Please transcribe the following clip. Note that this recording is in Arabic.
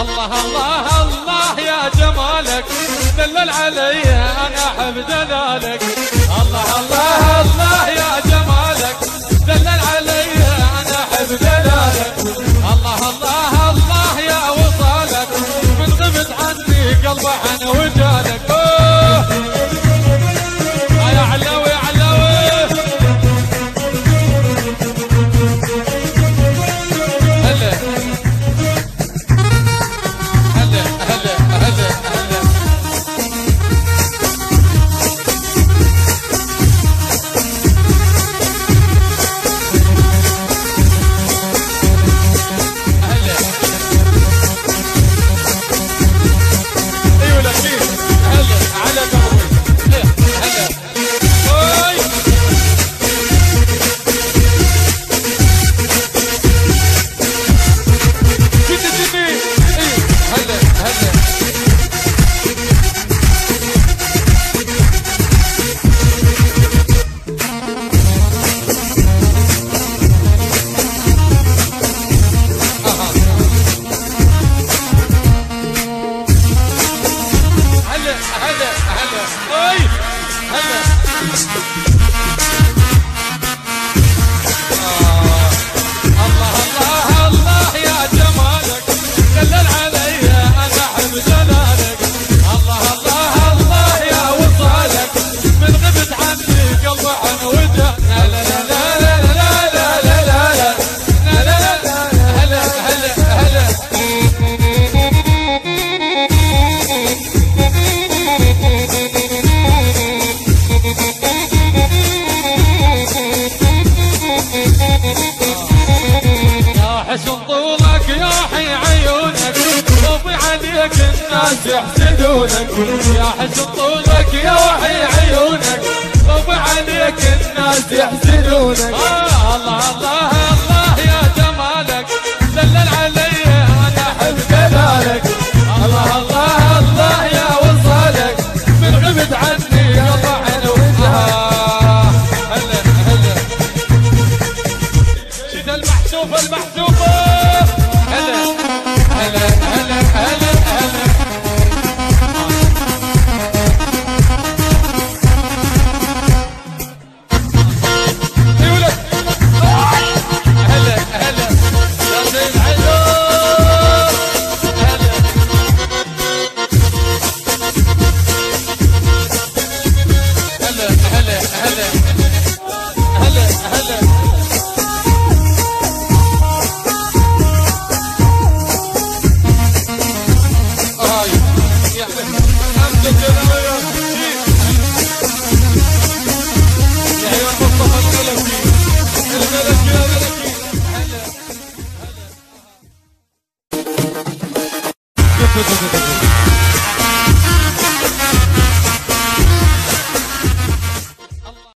الله الله الله يا جمالك دلل علي انا احب دلالك. الله الله الله يا جمالك دلل علي انا احب دلالك. الله الله الله يا وصالك من غبت عني قلبي عن وجالك. يا علوي علوي هلا هلا هلا هلا هلا هلا ايوه الاخير هلا على قلبي هلا اوي جدي ايوه هلا هلا هلا هلا هلا اوي هلا الله الله الله يا جمالك دلل علي انا احب جلالك. الله الله الله يا وصالك من غبت عني قلبي عن وجهك. لا لا لا لا لا لا لا لا لا لا لا لا هلا هلا هلا يا حسن طولك يا حي عيونك طوفي عليك الناس يحسدونك. يا حسن طولك يا حي عيونك طوفي عليك الناس يحسدونك. الله الله الله يا جمالك دلل علي انا احب دلالك. الله الله الله يا وصالك من غبت عني قطع عن وجهها. هلا هلا شد المحسوبة المحسوبة هلا هلا هلا هلا هلا اي ولد هلا هلا يا زين علو هلا هلا هلا هلا هلا هلا هاي يا أمجد يا نويا يا عيون مصطفى الملكي الملكي يا ملكي هلا هلا